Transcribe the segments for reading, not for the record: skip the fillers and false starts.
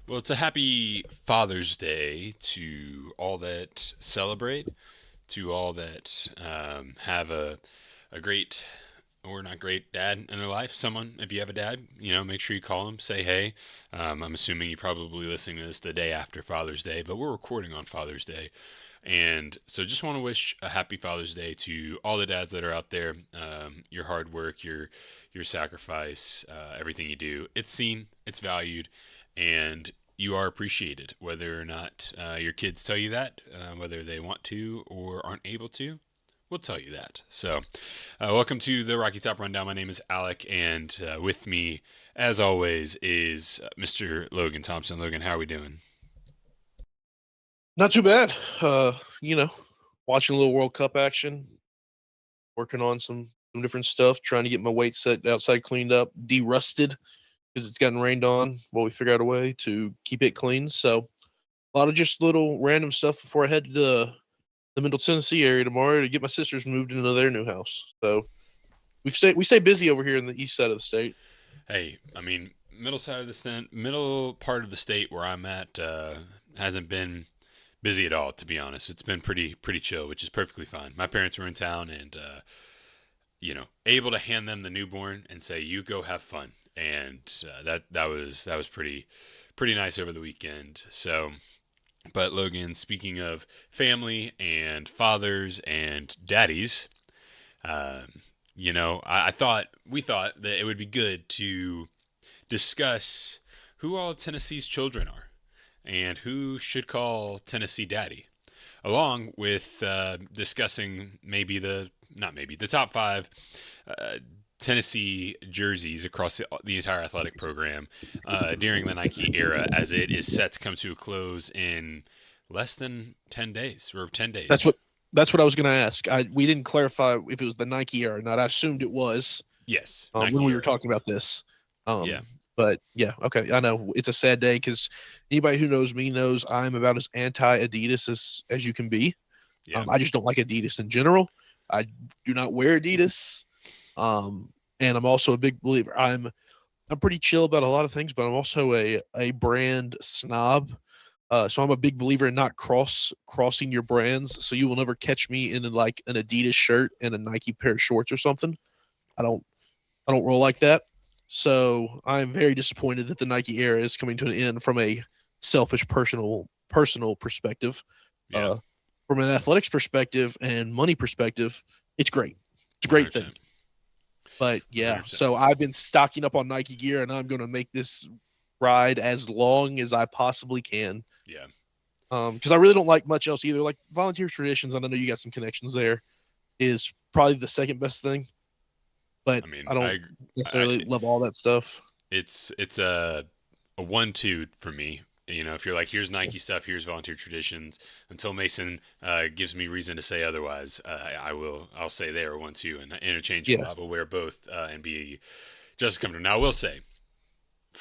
Well, it's a happy Father's Day to all that celebrate, to all that have a great or not great dad in their life. Someone, if you have a dad, make sure you call him, say hey. I'm assuming you're probably listening to this the day after Father's Day, but we're recording on Father's Day. And so just want to wish a happy Father's Day to all the dads that are out there. Your hard work, your sacrifice, everything you do, it's seen, it's valued, and you are appreciated, whether or not your kids tell you that, whether they want to or aren't able to. We'll tell you that. So, welcome to the Rocky Top Rundown. My name is Alec, and with me, as always, is Mr. Logan Thompson. Logan, how are we doing? Not too bad. You know, watching a little World Cup action, working on some different stuff, trying to get my weight set outside cleaned up, de-rusted because it's gotten rained on. While we figure out a way to keep it clean. So a lot of just little random stuff before I head to the Middle Tennessee area tomorrow to get my sisters moved into their new house. So we stay busy over here in the east side of the state. Hey, I mean, middle part of the state where I'm at hasn't been busy at all. To be honest, it's been pretty chill, which is perfectly fine. My parents were in town, and able to hand them the newborn and say, "You go have fun," and that was pretty nice over the weekend. So, but Logan, speaking of family and fathers and daddies, I thought we thought that it would be good to discuss who all of Tennessee's children are and who should call Tennessee daddy, along with discussing the top five uh, Tennessee jerseys across the entire athletic program during the Nike era, as it is set to come to a close in less than 10 days or 10 That's days. what that's what I was going to ask. We didn't clarify if it was the Nike era or not. I assumed it was Yes, when Nike we were era. talking about this. Yeah, But yeah, okay. I know it's a sad day because anybody who knows me knows I'm about as anti Adidas as you can be. yeah, I just don't like Adidas in general. I do not wear Adidas. And I'm also a big believer. I'm pretty chill about a lot of things, but I'm also a brand snob. So I'm a big believer in not crossing your brands. So you will never catch me in like an Adidas shirt and a Nike pair of shorts or something. I don't I don't roll like that. So I'm very disappointed that the Nike era is coming to an end from a selfish personal perspective. yeah, Uh, from an athletics perspective and money perspective, it's great. It's a great thing. 100%. But yeah, 100%. so I've been stocking up on Nike gear and I'm going to make this ride as long as I possibly can. Yeah. Because I really don't like much else either. Like volunteer traditions, and I know you got some connections there, is probably the second best thing, but I mean, I don't I necessarily love all that stuff. it's a 1-2 for me. If you're like, here's Nike stuff, here's volunteer traditions. Until Mason gives me reason to say otherwise, I'll say they are 1-2 and interchangeable. Yeah. I will wear both and be just as comfortable. Now, I will say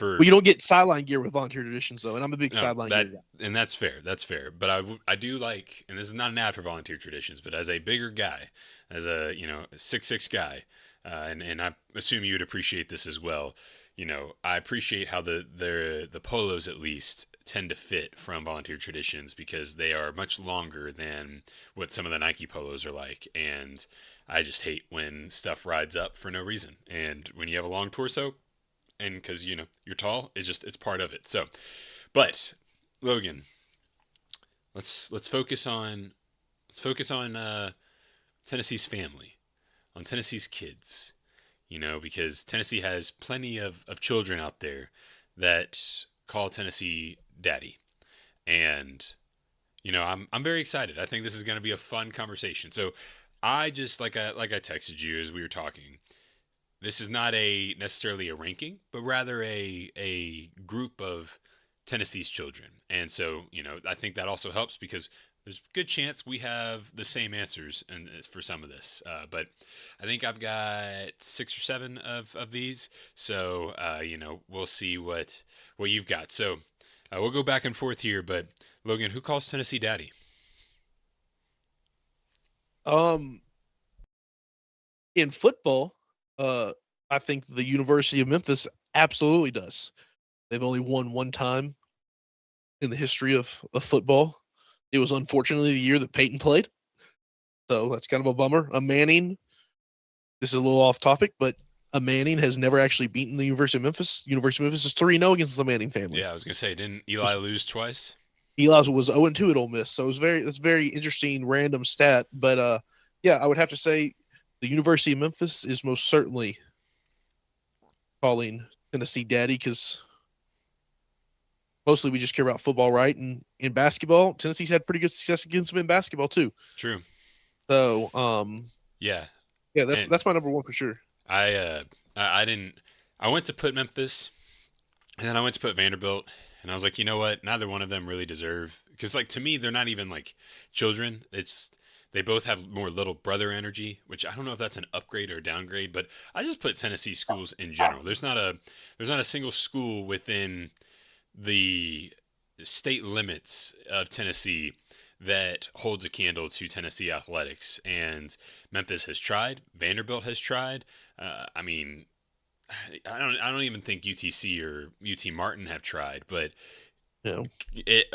Well, for you don't get sideline gear with volunteer traditions though, and I'm a big no sideline gear that guy. and that's fair. That's fair. But I do like, and this is not an ad for volunteer traditions, but as a bigger guy, as a 6'6" guy, and I assume you would appreciate this as well. I appreciate how the polos at least tend to fit from volunteer traditions because they are much longer than what some of the Nike polos are like, and I just hate when stuff rides up for no reason. And when you have a long torso, and because you're tall, it's part of it. So, but Logan, let's focus on Tennessee's family, on Tennessee's kids. Because Tennessee has plenty of children out there that call Tennessee daddy. And, I'm very excited. I think this is going to be a fun conversation. So I just, like I texted you as we were talking, this is not a necessarily a ranking, but rather a group of Tennessee's children. And so, I think that also helps because there's a good chance we have the same answers and for some of this. But I think I've got 6 or 7 of these. So, we'll see what you've got. So, we'll go back and forth here. But Logan, who calls Tennessee daddy? Um, in football, uh, I think the University of Memphis absolutely does. They've only won one time. in the history of football. It was unfortunately the year that Peyton played, so that's kind of a bummer. A Manning, this is a little off topic, but a Manning has never actually beaten the University of Memphis. University of Memphis is 3-0 against the Manning family. Yeah, I was gonna say, didn't Eli lose twice? Eli was 0-2 at Ole Miss, so it's very interesting random stat. But yeah, I would have to say the University of Memphis is most certainly calling Tennessee daddy because mostly we just care about football, right? And in basketball, Tennessee's had pretty good success against them in basketball too. True. So Yeah, yeah, and that's my number one for sure. I didn't. I went to put Memphis, and then I went to put Vanderbilt, and I was like, you know what? Neither one of them really deserve, because like to me, they're not even like children. It's they both have more little brother energy, which I don't know if that's an upgrade or a downgrade, but I just put Tennessee schools in general. There's not a single school within the state limits of Tennessee that holds a candle to Tennessee athletics. And Memphis has tried. Vanderbilt has tried. I mean, I don't even think UTC or UT Martin have tried. But You know,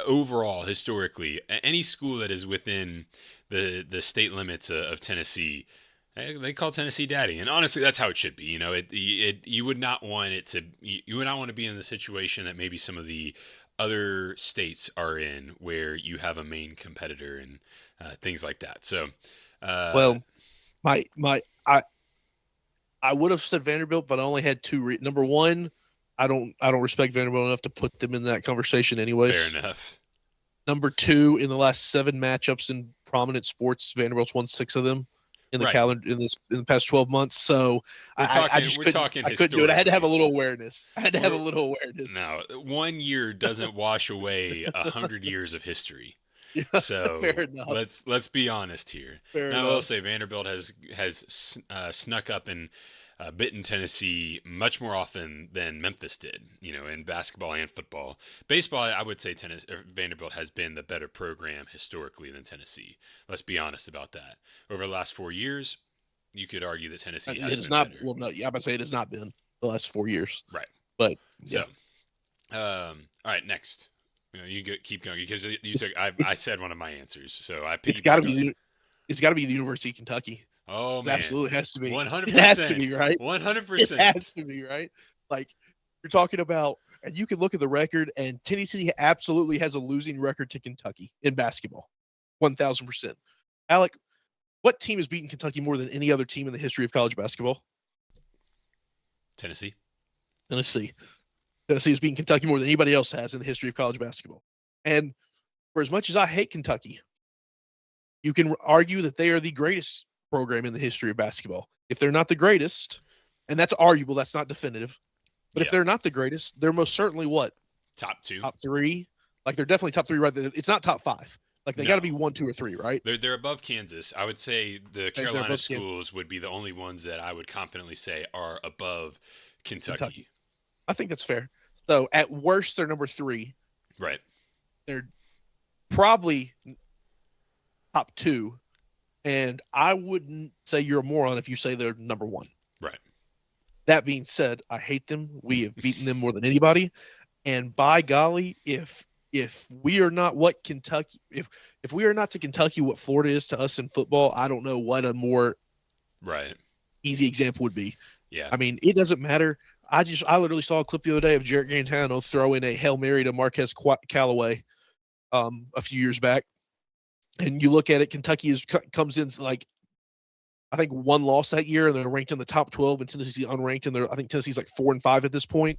overall, historically, any school that is within the state limits of Tennessee, they call Tennessee daddy, and honestly, that's how it should be. You know, you would not want it to. You would not want to be in the situation that maybe some of the other states are in, where you have a main competitor and things like that. So, uh, well, my I would have said Vanderbilt, but I only had two. Number one, I don't respect Vanderbilt enough to put them in that conversation, fair anyways. enough. Number two, in the last 7 matchups in prominent sports, Vanderbilt's won 6 of them in the Right. calendar in the past 12 months. So I just We're couldn't talking do it. I had to have a historically. little awareness. I had to have a We're, little awareness. no, 1 year doesn't wash away 100 years of history. Yeah, fair So enough. let's be honest here. Fair Now I will enough. say Vanderbilt has snuck up and bitten Tennessee much more often than Memphis did. You know, in basketball and football. Baseball, I would say Vanderbilt has been the better program historically than Tennessee. Let's be honest about that. Over the last 4 years, you could argue that Tennessee It has has been not. better. Well, no, yeah, I'm gonna say it has not been the last 4 years, Right. but So, yeah, all right, next. Keep going because you it's took. I it's said one of my answers, so I it's got to piggybacked be on. it's got to be the University of Kentucky. Oh It man, absolutely has to be. one hundred It has to percent, be, right? one hundred It percent. has to be, right? Like you're talking about, and you can look at the record, and Tennessee absolutely has a losing record to Kentucky in basketball, 1,000%. Alec, what team has beaten Kentucky more than any other team in the history of college basketball? Tennessee. Tennessee. Tennessee has beaten Kentucky more than anybody else has in the history of college basketball. And for as much as I hate Kentucky, you can argue that they are the greatest program in the history of basketball. If they're not the greatest, and that's arguable, that's not definitive. But if Yeah, they're not the greatest, they're most certainly what? top two. Top three? Like they're definitely top three, right? It's not top five. Like they got to No, be 1, 2, or 3, right? they're above Kansas. I would say the They're Carolina above Kansas, schools would be the only ones that I would confidently say are above Kentucky. Kentucky. I think that's fair. So at worst, they're number 3. Right. They're probably top 2. And I wouldn't say you're a moron if you say they're number 1. Right. That being said, I hate them. We have beaten them more than anybody. And by golly, if we are not what Kentucky, if we are not to Kentucky what Florida is to us in football, I don't know what a more Right. easy example would be. Yeah. I mean, it doesn't matter. I literally saw a clip the other day of Jarrett Gantano throw in a Hail Mary to Marquez Callaway a few years back. And you look at it, Kentucky comes in like I think 1 loss that year, and they're ranked in the top 12, and Tennessee's unranked, and I think Tennessee's like 4-5 at this point.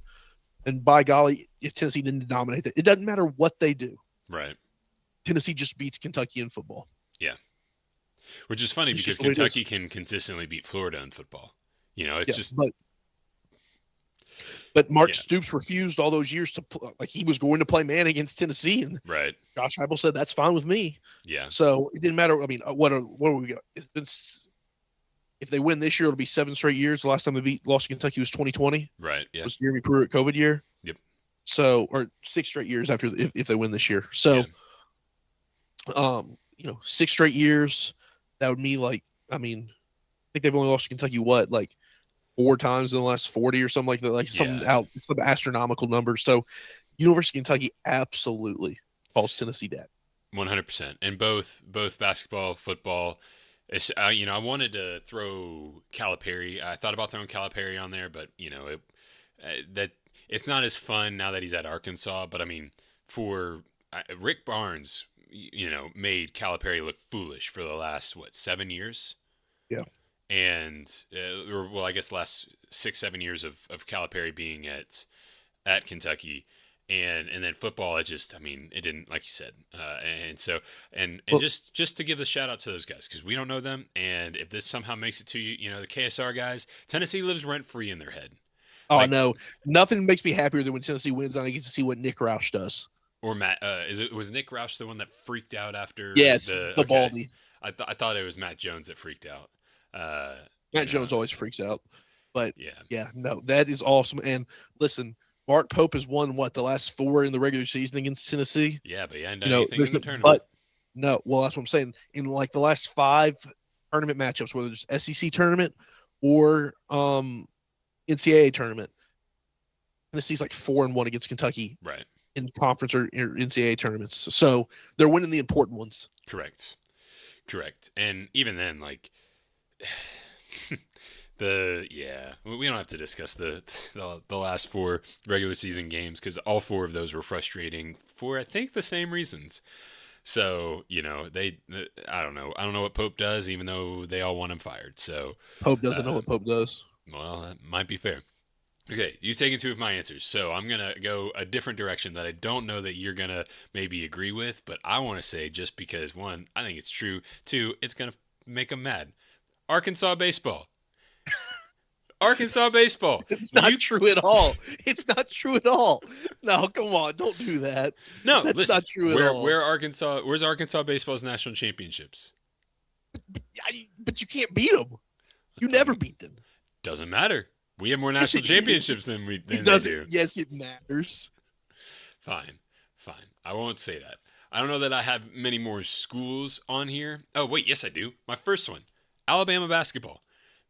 And by golly, if Tennessee didn't dominate that, it doesn't matter what they do. Right. Tennessee just beats Kentucky in football. Yeah. Which is funny It's because just the way it is. Kentucky can consistently beat Florida in football. You know, it's Yeah, just but Mark yeah. Stoops refused all those years to like he was going to play man against Tennessee, and Right. Josh Heupel said that's fine with me. Yeah. So it didn't matter. I mean, what are we got? It's been if they win this year, it'll be 7 straight years. The last time they lost to Kentucky was 2020. Right. Yeah. It was Jeremy Pruitt COVID year. Yep. So or 6 straight years after if they win this year. So, Yeah. 6 straight years. That would mean like I mean, I think they've only lost to Kentucky like 4 times in the last 40 or something like that. Like some Yeah. astronomical number. So University of Kentucky absolutely calls Tennessee dad. 100%. And both basketball, football. I wanted to throw Calipari. I thought about throwing Calipari on there, but that it's not as fun now that he's at Arkansas. But I mean, for Rick Barnes, made Calipari look foolish for the last 7 years, Yeah. and or well, I guess the last 6 7 years of Calipari being at Kentucky. And then football, it didn't, like you said, and so and Well, just to give the shout out to those guys, because we don't know them, and if this somehow makes it to the KSR guys, Tennessee lives rent free in their head, oh like no, nothing makes me happier than when Tennessee wins and I get to see what Nick Roush does. or Matt. Was Nick Roush the one that freaked out after Yes, the? the Okay, Baldy. I thought it was Matt Jones that freaked out. Uh, you Matt know, Jones always freaks out. But yeah, yeah, no, that is awesome. And listen, Mark Pope has won the last four in the regular season against Tennessee. yeah, but he hadn't You done know, anything there's in the no, tournament. but no, well, that's what I'm saying. In like the last five tournament matchups, whether it's SEC tournament or NCAA tournament, Tennessee's like 4-1 against Kentucky Right, in conference or NCAA tournaments. So they're winning the important ones. correct, and even then, like. We don't have to discuss the last four regular season games, because all four of those were frustrating for, I think, the same reasons. So I don't know what Pope does, even though they all want him fired. So Pope doesn't know uh, what Pope does. well, that might be fair. Okay, you've taken two of my answers, so I'm gonna go a different direction that I don't know that you're gonna maybe agree with, but I want to say, just because, one, I think it's true. Two, it's gonna make them mad. Arkansas baseball. Arkansas baseball. It's not true at all. It's not true at all. No, come on, don't do that. No, That's listen. not true at all. Where's Arkansas baseball's national championships? But you can't beat them. You never beat them. Doesn't matter. We have more Yes, national it championships than It they doesn't. do. Yes, it matters. Fine. I won't say that. I don't know that I have many more schools on here. Oh wait, yes I do. My first one, Alabama basketball.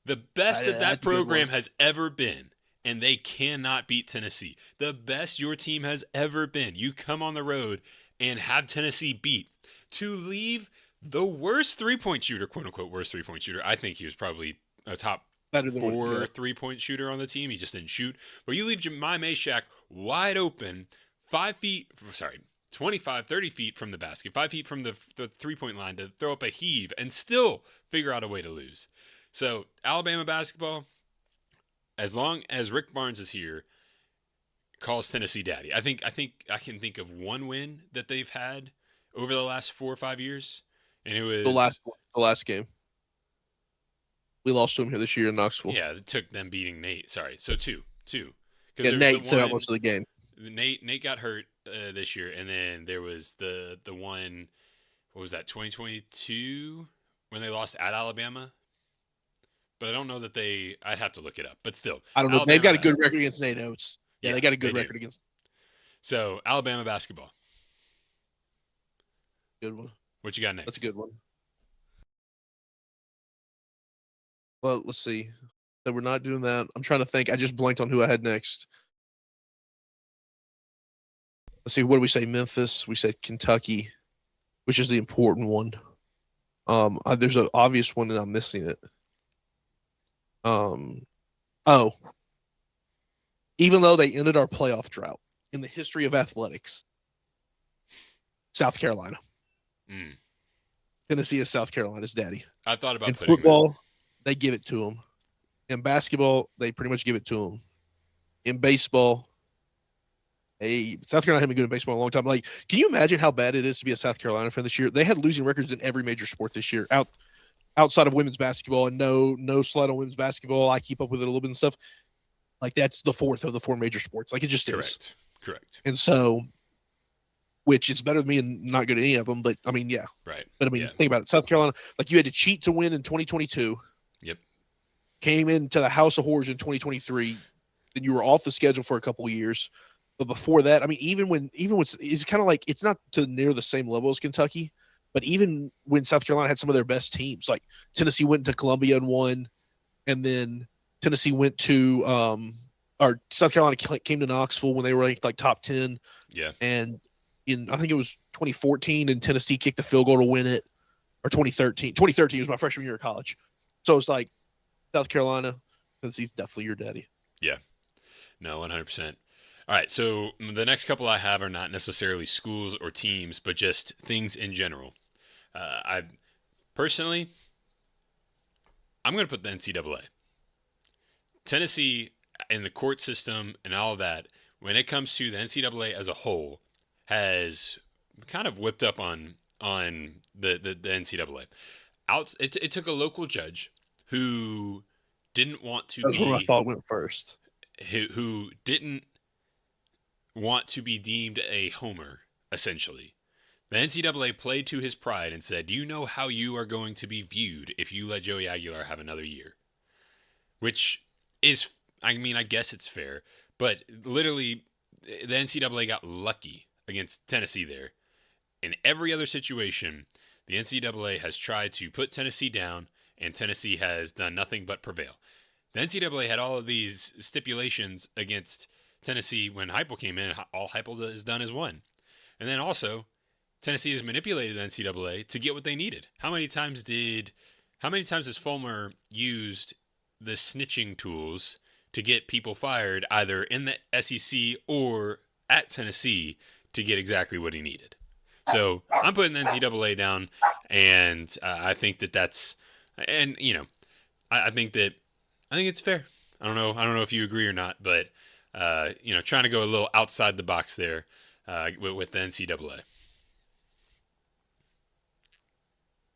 The best that That's a good program one. has ever been, and they cannot beat Tennessee. The best your team has ever been. You come on the road and have Tennessee beat. To leave the worst three-point shooter, quote unquote worst three-point shooter. I think he was probably a top Better than four yeah. three-point shooter on the team. He just didn't shoot. But you leave Jemai Meshack wide open, 25, 30 feet from the basket, 5 feet from the three-point line, to throw up a heave and still figure out a way to lose. So Alabama basketball, as long as Rick Barnes is here, calls Tennessee daddy. I think I can think of one win that they've had over the last 4 or 5 years, and it The was last game. We lost to him here this year in Knoxville. yeah, it took them beting Nate. Sorry, so two, Yeah, because Nate said out most of the game. Nate got hurt this year, and then there was the one. What was that? 2022 when they lost at Alabama. But I don't know that they. I'd have to look it up. But still, I don't know. Alabama They've got a good basketball. record against Nate Oates. Yeah, they got a good do. record against. So Alabama basketball. Good one. What you got next? That's a good one. Well, let's see. So we're not doing that. I'm trying to think. I just blanked on who I had next. Let's see. What do we say? Memphis. We said Kentucky, which is the important one. There's an obvious one, and I'm missing it. Oh, even though they ended our playoff drought in the history of athletics, South Carolina. Mm. Tennessee is South Carolina's daddy. I thought about In putting football, they give it to them. In basketball, they pretty much give it to them. In baseball, South Carolina haven't been good in baseball in a long time. Like, can you imagine how bad it is to be a South Carolina fan this year? They had losing records in every major sport this year, outside of women's basketball, and no slight on women's basketball. I keep up with it a little bit and stuff. Like, that's the fourth of the four major sports. Like, it just is. Correct. And so, which is better than me and not good at any of them. But I mean, yeah. Right. But I mean, yeah. think about it. South Carolina, like, you had to cheat to win in 2022. Yep. Came into the House of Horrors in 2023. Then you were off the schedule for a couple of years. But before that, I mean, even when it's kind of like, it's not to near the same level as Kentucky, but even when South Carolina had some of their best teams, like Tennessee went to Columbia and won, and then Tennessee went to or South Carolina came to Knoxville when they were ranked like top 10, Yeah. and in I think it was 2014, and Tennessee kicked the field goal to win it, or 2013. 2013 was my freshman year of college, so it's like South Carolina, Tennessee's definitely your daddy. Yeah. No, 100%. All right, so the next couple I have are not necessarily schools or teams, but just things in general. I personally, I'm going to put the NCAA. Tennessee in the court system and all of that, when it comes to the NCAA as a whole, has kind of whipped up on the NCAA. It took a local judge who didn't want to That's where I be thought went first. who didn't want to be deemed a homer, essentially. The NCAA played to his pride and said, "Do you know how you are going to be viewed if you let Joey Aguilar have another year?" Which is, I mean, I guess it's fair, but literally, the NCAA got lucky against Tennessee there. In every other situation, the NCAA has tried to put Tennessee down, and Tennessee has done nothing but prevail. The NCAA had all of these stipulations against Tennessee when Heupel came in. All Heupel has done is won. And then also, Tennessee has manipulated the NCAA to get what they needed. How many times has Fulmer used the snitching tools to get people fired either in the SEC or at Tennessee to get exactly what he needed? So I'm putting the NCAA down, and I think that's, and I think it's fair. I don't know if you agree or not, but trying to go a little outside the box there with the NCAA.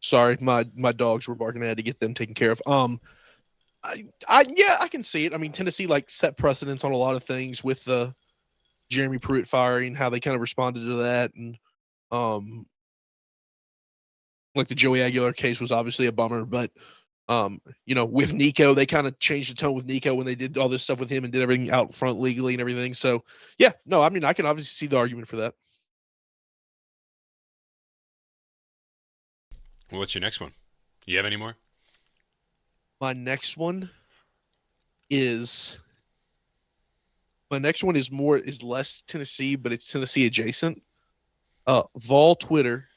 Sorry, my dogs were barking. I had to get them taken care of. Yeah, I can see it. I mean, Tennessee like set precedents on a lot of things with the Jeremy Pruitt firing, how they kind of responded to that, and um, like the Joey Aguilar case was obviously a bummer, but with Nico, they kind of changed the tone with Nico when they did all this stuff with him and did everything out front legally and everything. So yeah, no, I mean, I can obviously see the argument for that. Well, what's your next one? You have any more? My next one is is less Tennessee, but it's Tennessee adjacent. Vol Twitter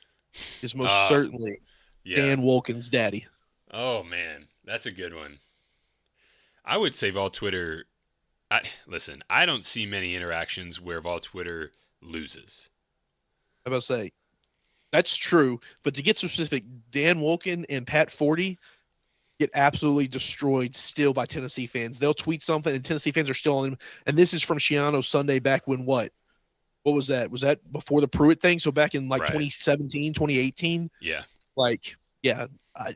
is most Uh, certainly yeah. Dan Wolken's daddy. Oh man, that's a good one. I would say Vol Twitter. Listen, I don't see many interactions where Vol Twitter loses. I about to say that's true, but to get specific, Dan Wolken and Pat Forty get absolutely destroyed still by Tennessee fans. They'll tweet something, and Tennessee fans are still on them. And this is from Shiano Sunday back when what? What was that? Was that before the Pruitt thing? So back in like Right. 2017, 2018? Yeah. Like, yeah,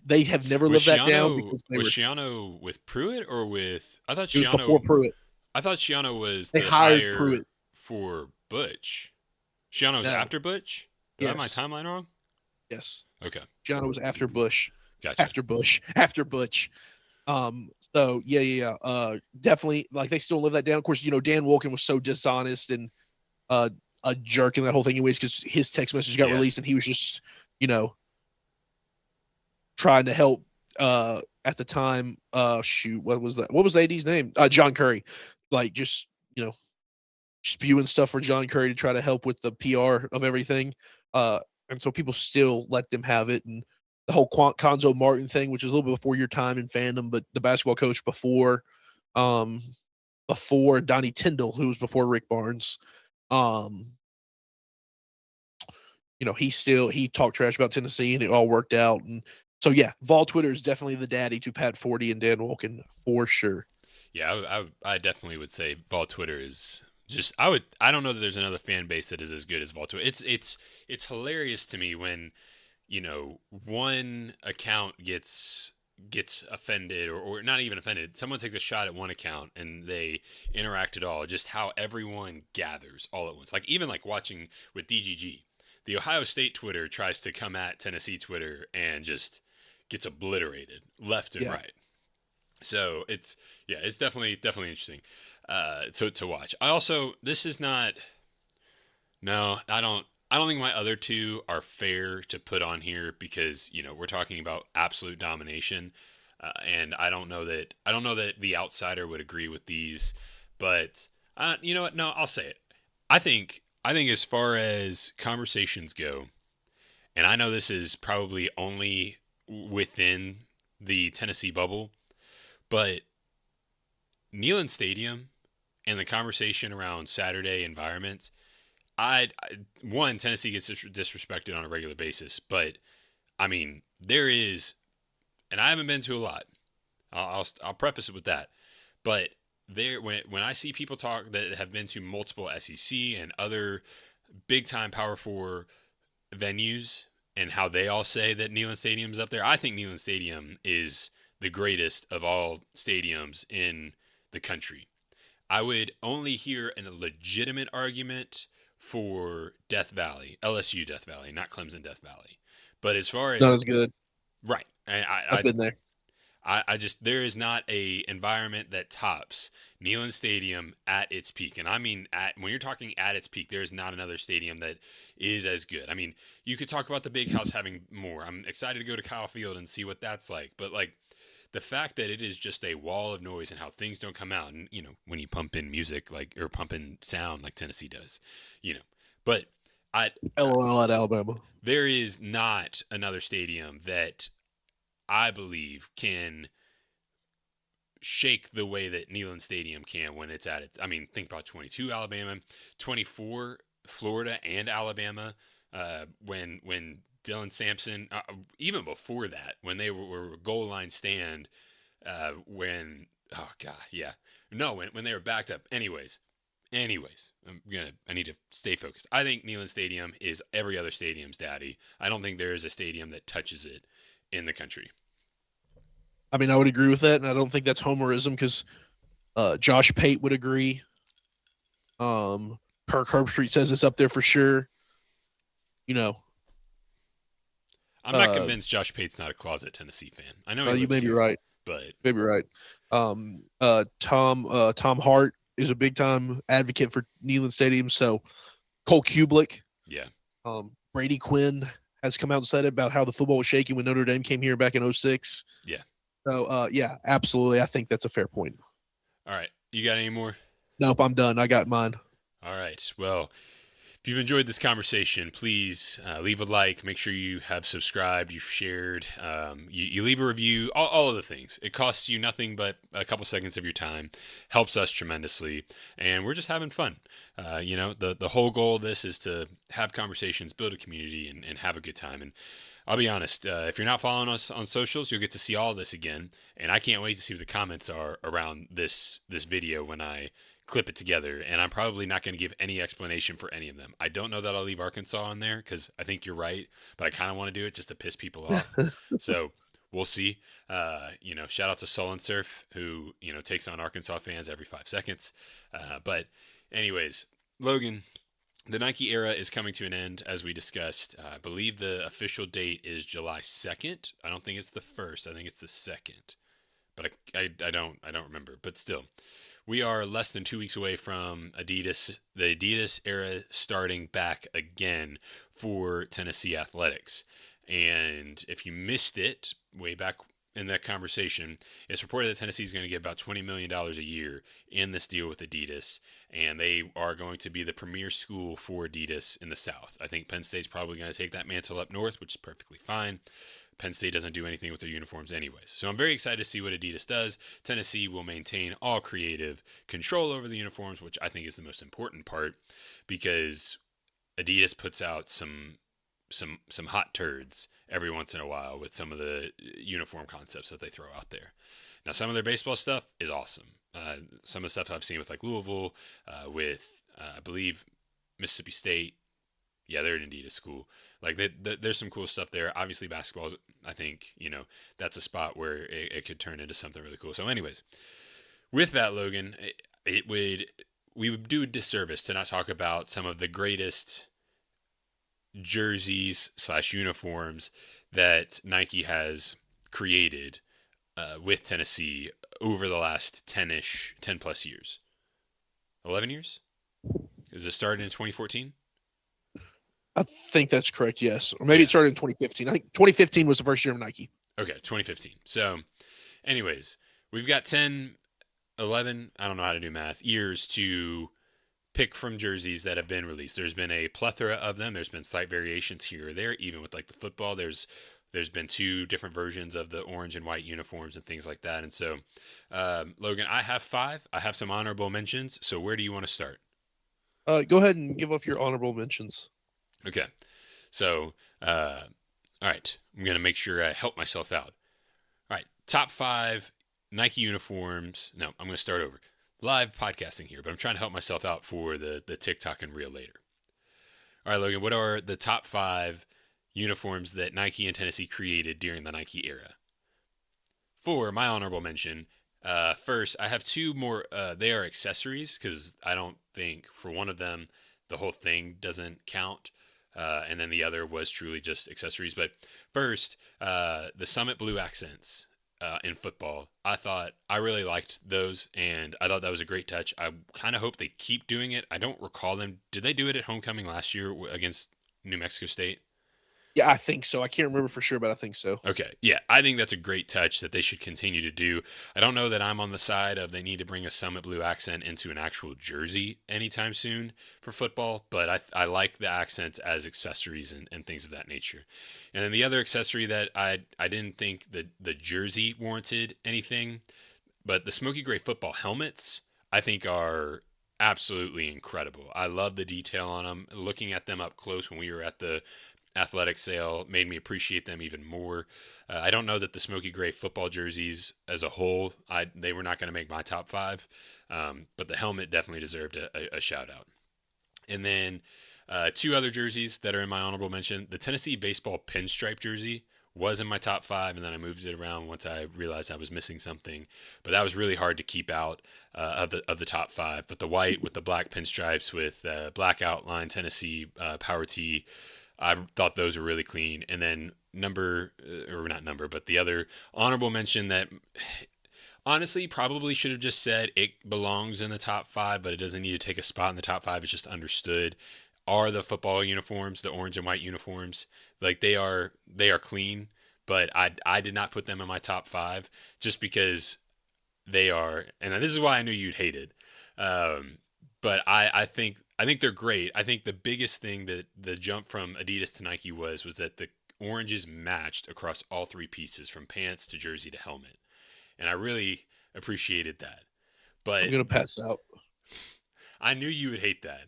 they have never lived that down because Was Shiano with Pruitt or with? it was before Pruitt. I thought Shiano was They the hired hire Pruitt. for Butch. Shiano was No. after Butch. Do I have my Yes. timeline wrong? Yes. Okay. John was after Bush. Gotcha. After Bush. After Butch. So yeah. Definitely like they still live that down. Of course, Dan Wolken was so dishonest and a jerk in that whole thing anyways, because his text message got released and he was just, trying to help at the time. Shoot, what was that? What was the AD's name? John Curry. Like just, spewing stuff for John Curry to try to help with the PR of everything. And so people still let them have it. And the whole Conzo Martin thing, which is a little bit before your time in fandom, but the basketball coach before Donnie Tyndall, who was before Rick Barnes. He talked trash about Tennessee and it all worked out. And so, yeah, Vol Twitter is definitely the daddy to Pat Forty and Dan Wolken for sure. Yeah, I definitely would say Vol Twitter is just. I don't know that there's another fan base that is as good as Vol Twitter. It's hilarious to me when one account gets offended or not even offended. Someone takes a shot at one account and they interact at all. Just how everyone gathers all at once. Like even like watching with DGG, the Ohio State Twitter tries to come at Tennessee Twitter and just gets obliterated left and right. So it's definitely interesting to watch. I also this is not no I don't think my other two are fair to put on here because we're talking about absolute domination, and I don't know that the outsider would agree with these, But you know what? No, I'll say it. I think as far as conversations go, and I know this is probably only within the Tennessee bubble, but Neyland Stadium and the conversation around Saturday environments, one Tennessee gets disrespected on a regular basis, but I mean there is, and I haven't been to a lot. I'll preface it with that, but there when I see people talk that have been to multiple SEC and other big time Power Four venues and how they all say that Neyland Stadium's up there, I think Neyland Stadium is the greatest of all stadiums in the country. I would only hear a legitimate argument for Death Valley, LSU Death Valley, not Clemson Death Valley. But as far Not as as good. right, I've been there. I just there is not a environment that tops Neyland Stadium at its peak, and I mean at when you're talking at its peak, there is not another stadium that is as good. I mean, you could talk about the Big House having more. I'm excited to go to Kyle Field and see what that's like, but like the fact that it is just a wall of noise and how things don't come out, and when you pump in music like or pump in sound like Tennessee does, you know, but I LOL at Alabama. there is not another stadium that I believe can shake the way that Neyland Stadium can when it's at it. I mean, think about 22 Alabama, 24 Florida and Alabama. When Dylan Sampson, even before that, when they were goal line stand, when oh god, yeah, no, when they were backed up. Anyways, I need to stay focused. I think Neyland Stadium is every other stadium's daddy. I don't think there is a stadium that touches it in the country. I mean, I would agree with that, and I don't think that's homerism because Josh Pate would agree. Kirk Herbstreit says it's up there for sure. You know, I'm not convinced Josh Pate's not a closet Tennessee fan. I know he you lives may be here, right. but Maybe right. Tom Hart is a big time advocate for Neyland Stadium. So Cole Kublik, yeah, Brady Quinn has come out and said about how the football was shaky when Notre Dame came here back in 06. yeah. So yeah, absolutely. I think that's a fair point. All right, you got any more? Nope, I'm done. I got mine. All right. Well, if you've enjoyed this conversation, please leave a like. Make sure you have subscribed, you've shared, you leave a review, all of the things. It costs you nothing but a couple seconds of your time, helps us tremendously, and we're just having fun. The whole goal of this is to have conversations, build a community, and have a good time. And I'll be honest, if you're not following us on socials, you'll get to see all of this again. And I can't wait to see what the comments are around this video when I clip it together. And I'm probably not going to give any explanation for any of them. I don't know that I'll leave Arkansas on there because I think you're right, but I kind of want to do it just to piss people off. So we'll see. Shout out to Sullen Surf who takes on Arkansas fans every 5 seconds. But anyways, Logan, the Nike era is coming to an end, as we discussed. I believe the official date is July 2nd. I don't think it's the 1st. I think it's the 2nd. But I don't remember. But still, we are less than 2 weeks away from the Adidas era starting back again for Tennessee athletics. And if you missed it way back in that conversation, it's reported that Tennessee is going to get about $20 million a year in this deal with Adidas, and they are going to be the premier school for Adidas in the South. I think Penn State's probably going to take that mantle up north, which is perfectly fine. Penn State doesn't do anything with their uniforms anyways. So I'm very excited to see what Adidas does. Tennessee will maintain all creative control over the uniforms, which I think is the most important part because Adidas puts out some hot turds every once in a while with some of the uniform concepts that they throw out there. Now, some of their baseball stuff is awesome. Some of the stuff I've seen with like Louisville, with I believe Mississippi State. Yeah, they're an Adidas school. Like there's some cool stuff there. Obviously, basketball. I think that's a spot where it could turn into something really cool. So, anyways, with that, Logan, we would do a disservice to not talk about some of the greatest jerseys / uniforms that Nike has created with Tennessee over the last 10 plus years. 11 years? Is it started in 2014? I think that's correct, yes. Or maybe it started in 2015. I think 2015 was the first year of Nike. Okay, 2015. So, anyways, we've got 10 11, I don't know how to do math, years to pick from jerseys that have been released. There's been a plethora of them. There's been slight variations here or there. Even with like the football, there's been two different versions of the orange and white uniforms and things like that. And so, Logan, I have five. I have some honorable mentions. So where do you want to start? Go ahead and give off your honorable mentions. Okay. So, all right, I'm gonna make sure I help myself out. All right, top five Nike uniforms. No, I'm gonna start over. Live podcasting here, but I'm trying to help myself out for the TikTok and reel later. All right, Logan, what are the top five uniforms that Nike and Tennessee created during the Nike era? For my honorable mention, first, I have two more. They are accessories because I don't think for one of them the whole thing doesn't count. And then the other was truly just accessories. But first, the Summit Blue accents in football. I really liked those, and I thought that was a great touch. I kind of hope they keep doing it. I don't recall them. Did they do it at homecoming last year against New Mexico State? Yeah, I think so. I can't remember for sure, but I think so. Okay. Yeah, I think that's a great touch that they should continue to do. I don't know that I'm on the side of they need to bring a Summit Blue accent into an actual jersey anytime soon for football, but I like the accents as accessories and things of that nature. And then the other accessory that I didn't think the jersey warranted anything, but the smoky gray football helmets I think are absolutely incredible. I love the detail on them. Looking at them up close when we were at the athletic sale made me appreciate them even more. I don't know that the smoky gray football jerseys as a whole, they were not going to make my top five, but the helmet definitely deserved a shout out. And then two other jerseys that are in my honorable mention. The Tennessee baseball pinstripe jersey was in my top five, and then I moved it around once I realized I was missing something. But that was really hard to keep out of the top five. But the white with the black pinstripes with black outline Tennessee power tee, I thought those were really clean. And then or not number, but the other honorable mention that honestly probably should have just said it belongs in the top five, but it doesn't need to take a spot in the top five. It's just understood. Are the football uniforms, the orange and white uniforms, like they are clean, but I did not put them in my top five just because they are, and this is why I knew you'd hate it. Um, but I think they're great. I think the biggest thing that the jump from Adidas to Nike was that the oranges matched across all three pieces from pants to jersey to helmet, and I really appreciated that. I'm But gonna pass out. I knew you would hate that.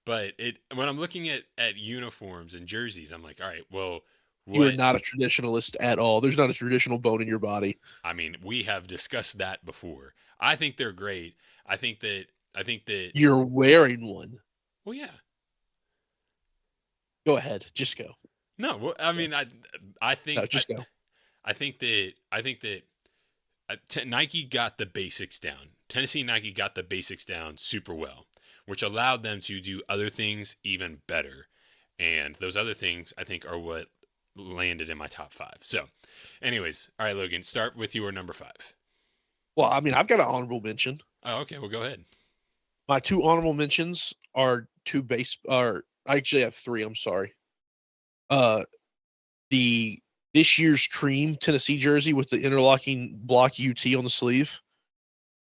But it when I'm looking at uniforms and jerseys, I'm like, all right, well, You are what not a traditionalist at all. There's not a traditional bone in your body. I mean, we have discussed that before. I think they're great. I think that You're wearing one. well, yeah. Go ahead. Just go. No, well, I Go. mean, No, just go. I think that Nike got the basics down. Tennessee and Nike got the basics down super well, which allowed them to do other things even better. And those other things, I think, are what landed in my top five. So, anyways, all right, Logan, start with your number five. Well, I mean, I've got an honorable mention. Oh, okay, well, go ahead. My two honorable mentions are two base. Are I actually have three. I'm sorry. Uh, the this year's cream Tennessee jersey with the interlocking block UT on the sleeve.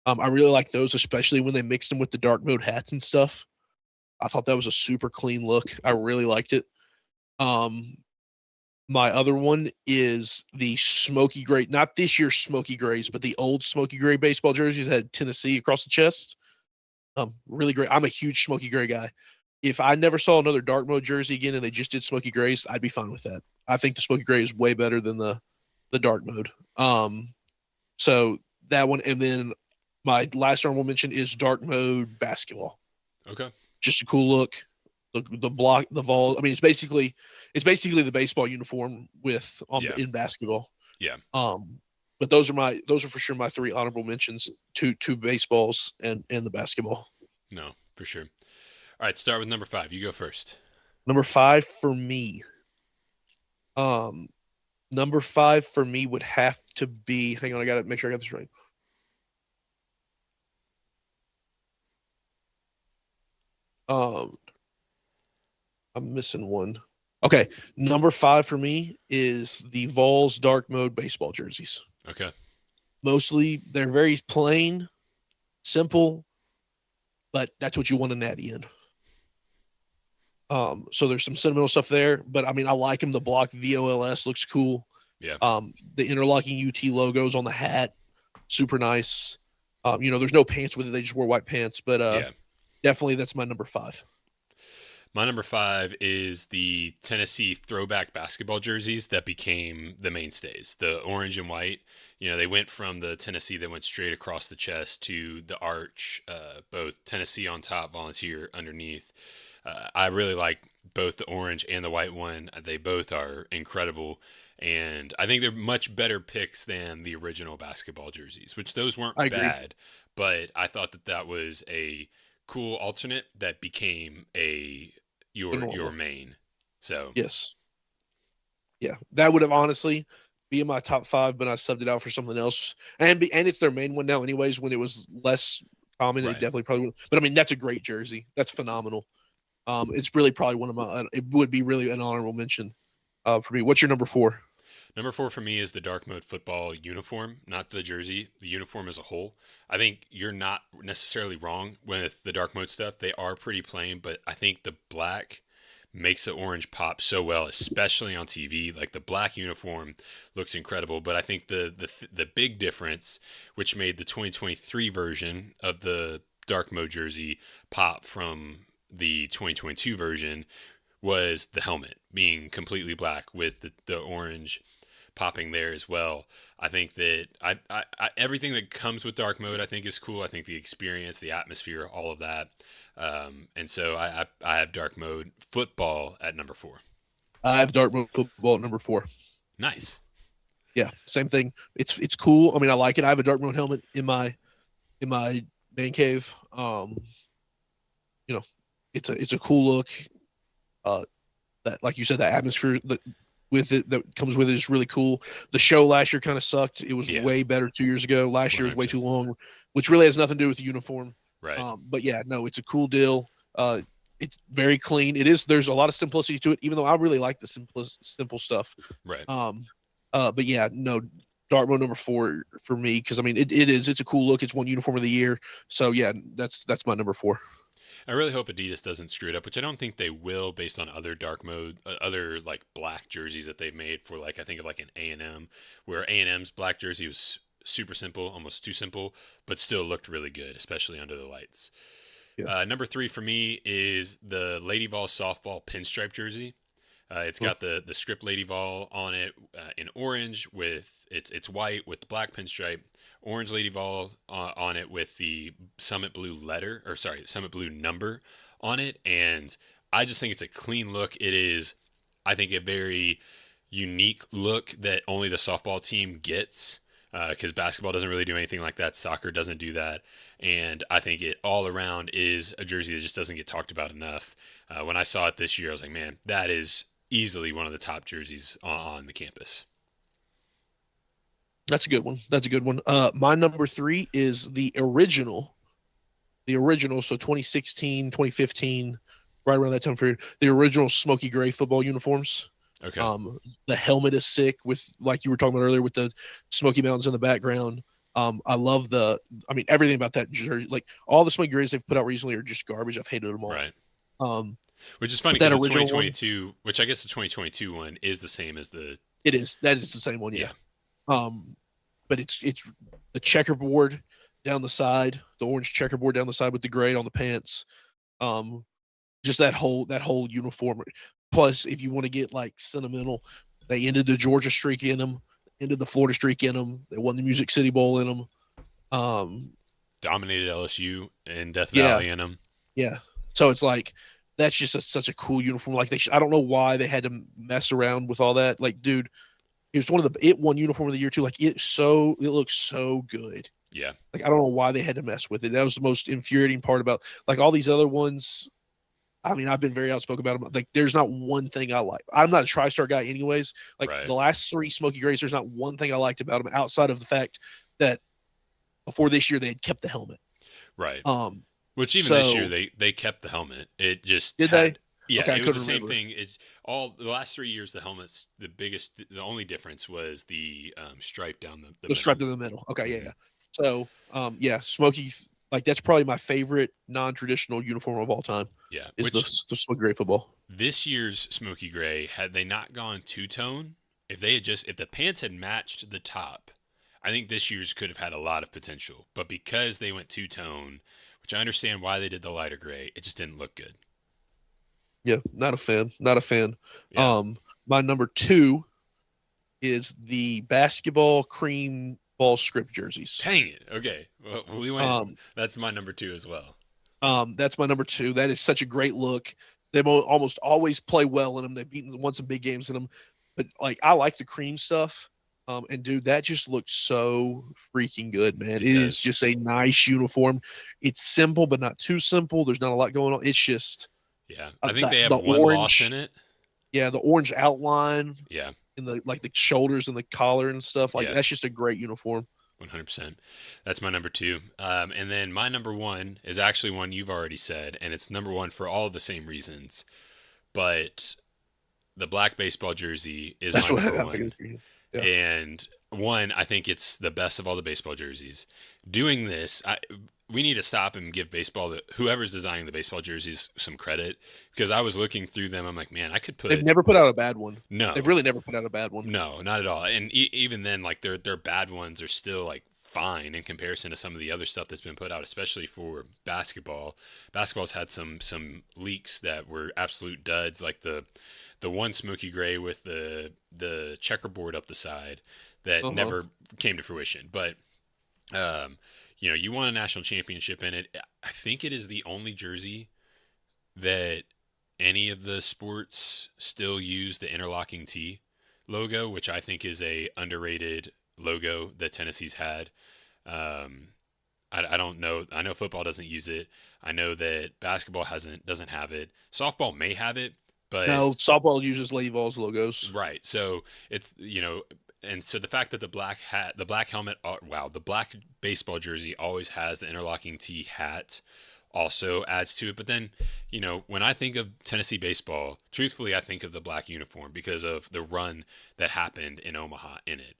I really like those, especially when they mixed them with the dark mode hats and stuff. I thought that was a super clean look. I really liked it. Um, my other one is the smoky gray, not this year's smoky grays, but the old smoky gray baseball jerseys that had Tennessee across the chest. Really great. I'm a huge smoky gray guy. If I never saw another dark mode jersey again and they just did smoky grays, I'd be fine with that. I think the smoky gray is way better than the dark mode. So that one, and then my last honorable mention is dark mode basketball. Okay. Just a cool look. The block, the vol. I mean, it's basically the baseball uniform with Yeah. in basketball. Yeah. But those are for sure my three honorable mentions: two baseballs and the basketball. No, for sure. All right, start with number five. You go first. Number five for me. Um, Number five for me would have to be. Hang on, I got to make sure I got this right. Um, I'm missing one. Okay, number five for me is the Vols dark mode baseball jerseys. Okay. Mostly, they're very plain, Simple, but that's what you want a natty in. So there's some sentimental stuff there, but I mean, I like him. The block VOLS looks cool. Yeah. The interlocking UT logos on the hat, super nice. There's no pants with it; they just wore white pants. But Yeah. definitely, that's my number five. My number five is the Tennessee throwback basketball jerseys that became the mainstays. The orange and white. They went from the Tennessee that went straight across the chest to the arch, both Tennessee on top, Volunteer underneath. I really like both the orange and the white one. They both are incredible. And I think they're much better picks than the original basketball jerseys, which those I weren't agree. bad, but I thought that was a cool alternate that became The your normal, main. So yes, yeah, that would have honestly be in my top five, but I subbed it out for something else, and it's their main one now, anyways. When it was less common, it right. definitely probably would. But I mean, that's a great jersey. That's phenomenal. It's really probably one of my. It would be really an honorable mention, for me. What's your number four? Number four for me is the dark mode football uniform, not the jersey, the uniform as a whole. I think you're not necessarily wrong with the dark mode stuff. They are pretty plain, but I think the black makes the orange pop so well, especially on TV. Like the black uniform looks incredible, but I think the big difference, which made the 2023 version of the dark mode jersey pop from the 2022 version, was the helmet being completely black with the orange popping there as well. I think that everything that comes with dark mode I think is cool. I think the experience, the atmosphere, all of that. And so I have dark mode football at number four. I have Dartmouth football at number four. Nice. Yeah, same thing. It's cool. I mean, I like it. I have a Dartmouth helmet in my man cave. You know, it's a cool look. Uh, that like you said, that atmosphere that with it that comes with it is really cool. The show last year kind of sucked. It was Yeah. way better 2 years ago. Last year was way 100%. too long, which really has nothing to do with the uniform. Right. But yeah, no, it's a cool deal. It's very clean. It is. There's a lot of simplicity to it, even though I really like the simple stuff. Right. Um, but yeah, no, Dartmouth number four for me because I mean it is. It's a cool look. It's one uniform of the year. So yeah, that's my number four. I really hope Adidas doesn't screw it up, which I don't think they will, based on other dark mode, other like black jerseys that they've made for like I think of like an A&M, where A&M's black jersey was super simple, almost too simple, but still looked really good, especially under the lights. Yeah. Number three for me is the Lady Vol softball pinstripe jersey. It's Cool. got the script Lady Vol on it in orange with it's white with the black pinstripe. Orange Lady Vol on it with the Summit Blue letter, or sorry, Summit Blue number on it, and I just think it's a clean look. It is, I think, a very unique look that only the softball team gets because basketball doesn't really do anything like that. Soccer doesn't do that. And I think it all around is a jersey that just doesn't get talked about enough. When I saw it this year, I was like, man, that is easily one of the top jerseys on the campus. That's a good one. That's a good one. My number three is the original. So 2016, 2015, right around that time period, the original smoky gray football uniforms. Okay. The helmet is sick with, like you were talking about earlier, with the Smoky Mountains in the background. I love I mean, everything about that jersey. Like all the Smoky Grays they've put out recently are just garbage. I've hated them all. Right. Um, Which is funny but that because the original one, 2022, which I guess the 2022 one is the same as the, it is. That is the same one. Yeah. yeah, Um, but it's the checkerboard down the side, the orange checkerboard down the side with the gray on the pants. Um, just that whole uniform. Plus, if you want to get like sentimental, they ended the Georgia streak in them, ended the Florida streak in them. They won the Music City Bowl in them. Um, dominated LSU and Death yeah, Valley in them. yeah. So it's like that's just such a cool uniform. Like I don't know why they had to mess around with all that. Like, dude, it was it won uniform of the year too. Like it looks so good. Yeah. Like I don't know why they had to mess with it. That was the most infuriating part about like all these other ones. I mean, I've been very outspoken about them. Like, there's not one thing I like. I'm not a TriStar guy, anyways. Like Right. the last three Smoky Grays, there's not one thing I liked about them outside of the fact that before this year they had kept the helmet. Right. Um, Which even this year so they kept the helmet. It just did they? had, yeah, Okay, I it was the couldn't same remember. thing. It's all the last 3 years the helmets, the only difference was the stripe down the The middle. stripe in the middle. Okay, yeah, Hmm. yeah. So, yeah, Smoky. like that's probably my favorite non-traditional uniform of all time. Yeah, Is the which Smoky Gray football. this year's Smoky Gray, had they not gone two tone, if they had just if the pants had matched the top, I think this year's could have had a lot of potential. But because they went two tone, which I understand why they did the lighter gray, it just didn't look good. Yeah, not a fan. Not a fan. Yeah. My number two is the basketball cream ball script jerseys. Dang it. Okay. Well, we went. Um, That's my number two as well. that's my number two. That is such a great look. They almost always play well in them. Won some big games in them, but like I like the cream stuff. And dude, that just looks so freaking good, man. It It is does. just a nice uniform. It's simple, but not too simple. There's not a lot going on. It's just Yeah. I think they have the one loss in orange, it. yeah, the orange outline Yeah. in the like the shoulders and the collar and stuff. Like Yeah. that's just a great uniform. 100%. That's my number two. And then my number one is actually one you've already said, and it's number one for all of the same reasons. But the black baseball jersey is That's my what number I one. think. Yeah. And one, I think it's the best of all the baseball jerseys. Doing this, we need to stop and give whoever's designing the baseball jerseys some credit, because I was looking through them. I'm like, man, I could They've put never put out a bad one. no, They've really never put out a bad one. no, not at all. And even then, like their bad ones are still like fine in comparison to some of the other stuff that's been put out, especially for basketball. Basketball's had some leaks that were absolute duds, like the one smoky gray with the checkerboard up the side that Uh-huh. never came to fruition. But you won a national championship in it. I think it is the only jersey that any of the sports still use the interlocking T logo, which I think is a underrated logo that Tennessee's had. Um, I don't know. I know football doesn't use it. I know that basketball doesn't have it. Softball may have it, but No, softball uses Lady Vols logos. right. So it's and so the fact that the black helmet, wow, the black baseball jersey always has the interlocking T hat also adds to it. But then, when I think of Tennessee baseball, truthfully, I think of the black uniform because of the run that happened in Omaha in it.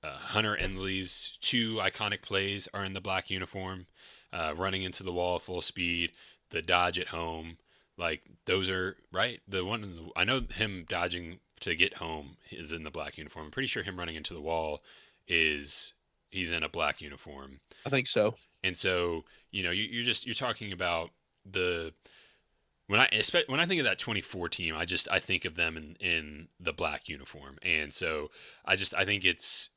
Hunter Ensley's two iconic plays are in the black uniform, running into the wall full speed, the dodge at home. Like those are right. The one I know him dodging to get home is in the black uniform. I'm pretty sure him running into the wall he's in a black uniform. I think so. And so, you're talking about the when I think of that 24 team, I think of them in the black uniform. And so I think it's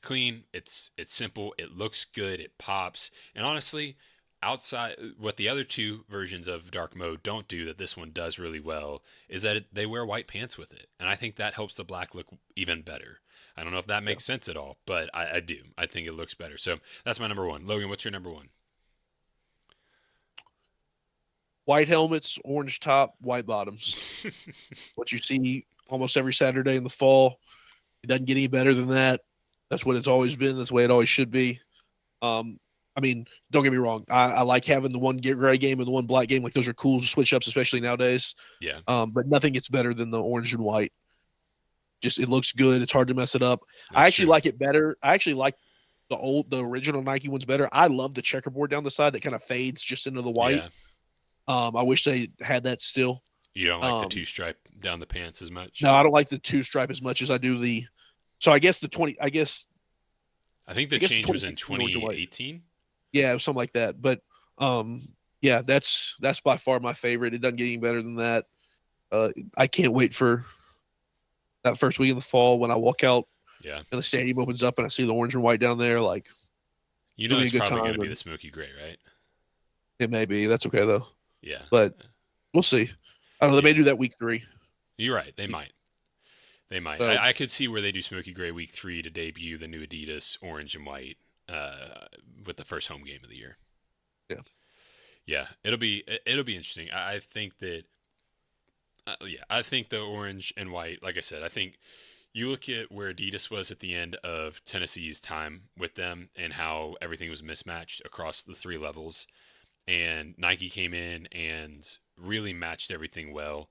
clean, it's simple, it looks good, it pops. And honestly, outside what the other two versions of dark mode don't do that this one does really well is that they wear white pants with it. And I think that helps the black look even better. I don't know if that Yeah. makes sense at all, but I do. I think it looks better. So that's my number one. Logan, what's your number one? White helmets, orange top, white bottoms. What you see almost every Saturday in the fall. It doesn't get any better than that. That's what it's always been. That's the way it always should be. I mean, don't get me wrong. I like having the one gray game and the one black game. Like those are cool switch ups, especially nowadays. Yeah. But nothing gets better than the orange and white. Just it looks good. It's hard to mess it up. That's I actually true. like it better. I actually like the original Nike ones better. I love the checkerboard down the side that kind of fades just into the white. Yeah. I wish they had that still. You don't like the Um, two stripe down the pants as much? No, I don't like the two stripe as much as I do the. So I guess the 20. I think the I guess change was in 2016 orange and white. 2018. Yeah, it was something like that. But yeah, that's by far my favorite. It doesn't get any better than that. I can't wait for that first week in the fall when I walk out Yeah. and the stadium opens up and I see the orange and white down there. Like You know it'll be a it's good probably time. going to be And the smoky gray, right? it may be. That's okay though. Yeah. But we'll see. I don't know. They may Yeah. do that week 3. You're right. They might. They might. So I could see where they do smoky gray week 3 to debut the new Adidas orange and white with the first home game of the year. yeah, Yeah, it'll be interesting. I think that I think the orange and white, like I said, I think you look at where Adidas was at the end of Tennessee's time with them and how everything was mismatched across the three levels, and Nike came in and really matched everything well.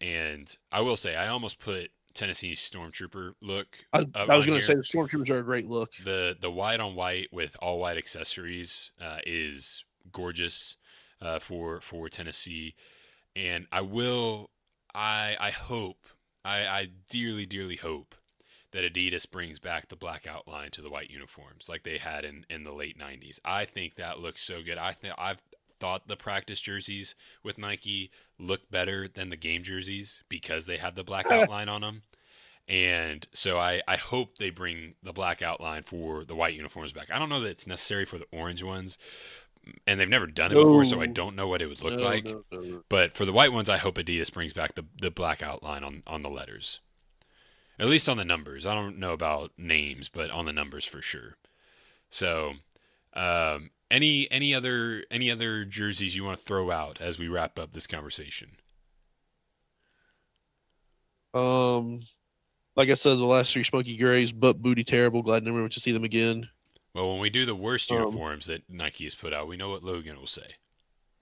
And I will say, I almost put Tennessee's Stormtrooper look I was on going to say here. the Stormtroopers are a great look. The white on white with all white accessories is gorgeous for Tennessee, and I hope I dearly hope that Adidas brings back the black outline to the white uniforms like they had in the late '90s. I think that looks so good. I've thought the practice jerseys with Nike look better than the game jerseys because they have the black outline on them. And so I hope they bring the black outline for the white uniforms back. I don't know that it's necessary for the orange ones, and they've never done it before, so I No, don't know what it would look no, like. no, no. But for the white ones, I hope Adidas brings back the black outline on the letters, at least on the numbers. I don't know about names, but on the numbers for sure. So, any other jerseys you want to throw out as we wrap up this conversation? Um, like I said, the last three Smoky Grays, but booty terrible. Glad never went to see them again. Well, when we do the worst Um, uniforms that Nike has put out, we know what Logan will say.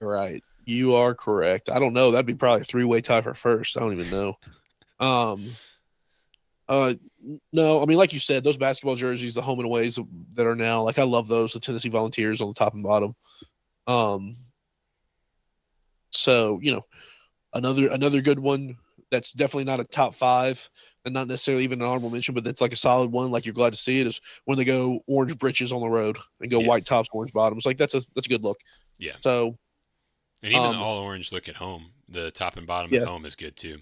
right. You are correct. I don't know. That'd be probably a three-way tie for first. I don't even know. Um, uh, no, I mean, like you said, those basketball jerseys, the home and aways that are now, like I love those. The Tennessee Volunteers on the top and bottom. Um, so another good one that's definitely not a top five and not necessarily even an honorable mention, but that's like a solid one. Like you're glad to see it is when they go orange breeches on the road and go Yeah, white tops, orange bottoms. Like that's a good look. yeah. So And even the um, all orange look at home, the top and bottom at yeah, home is good too.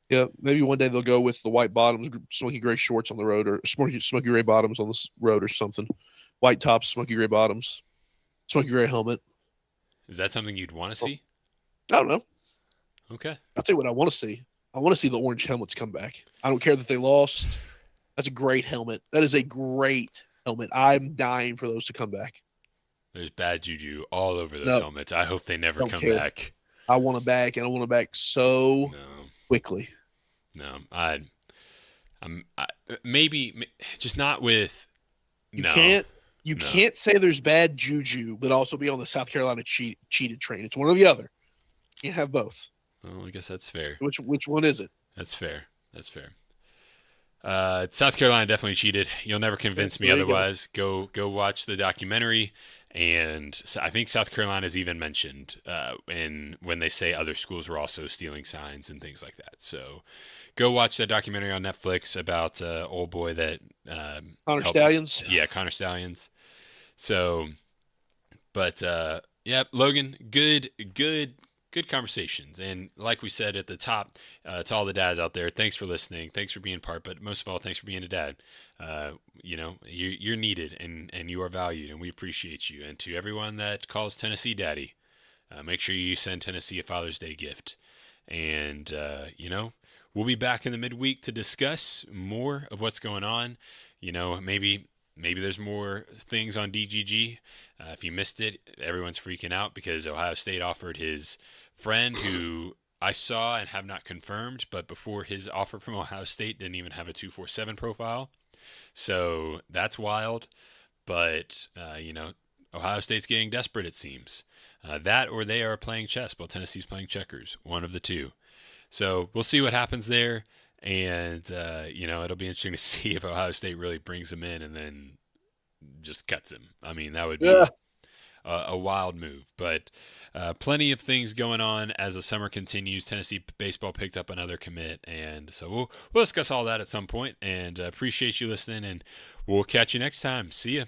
yeah. Maybe one day they'll go with the white bottoms, smoky gray shorts on the road, or smoky gray bottoms on the road or something. White tops, smoky gray bottoms, smoky gray helmet. Is that something you'd want to Well, see? I don't know. Okay. I'll tell you what I want to see. I want to see the orange helmets come back. I don't care that they lost. That's a great helmet. That is a great helmet. I'm dying for those to come back. There's bad juju all over those No, helmets. I hope they never don't come care. back. I want it back, and I want it back so No, quickly. no. Maybe just not with. You No, can't you no. can't say there's bad juju, but also be on the South Carolina cheated train. It's one or the other. You can't have both. Well, I guess that's fair. Which one is it? That's fair. That's fair. South Carolina definitely cheated. You'll never Yeah, convince so me there you go. otherwise. Go watch the documentary, and I think South Carolina is even mentioned in when they say other schools were also stealing signs and things like that. So go watch that documentary on Netflix about old boy that Connor helped. Stallions. Yeah, Connor Stallions. So, but yeah, Logan, good conversations. And like we said at the top, to all the dads out there, thanks for listening. Thanks for being part, but most of all, thanks for being a dad. You're needed and you are valued, and we appreciate you. And to everyone that calls Tennessee daddy, make sure you send Tennessee a Father's Day gift. And, we'll be back in the midweek to discuss more of what's going on. Maybe there's more things on DGG. If you missed it, everyone's freaking out because Ohio State offered his friend, who I saw and have not confirmed, but before his offer from Ohio State didn't even have a 247 profile. So that's wild. But, Ohio State's getting desperate, it seems. That or they are playing chess while Tennessee's playing checkers, one of the two. So we'll see what happens there. And, it'll be interesting to see if Ohio State really brings him in and then just cuts him. I mean, that would Yeah. be a wild move. But plenty of things going on as the summer continues. Tennessee baseball picked up another commit. And so we'll discuss all that at some point. And appreciate you listening. And we'll catch you next time. See ya.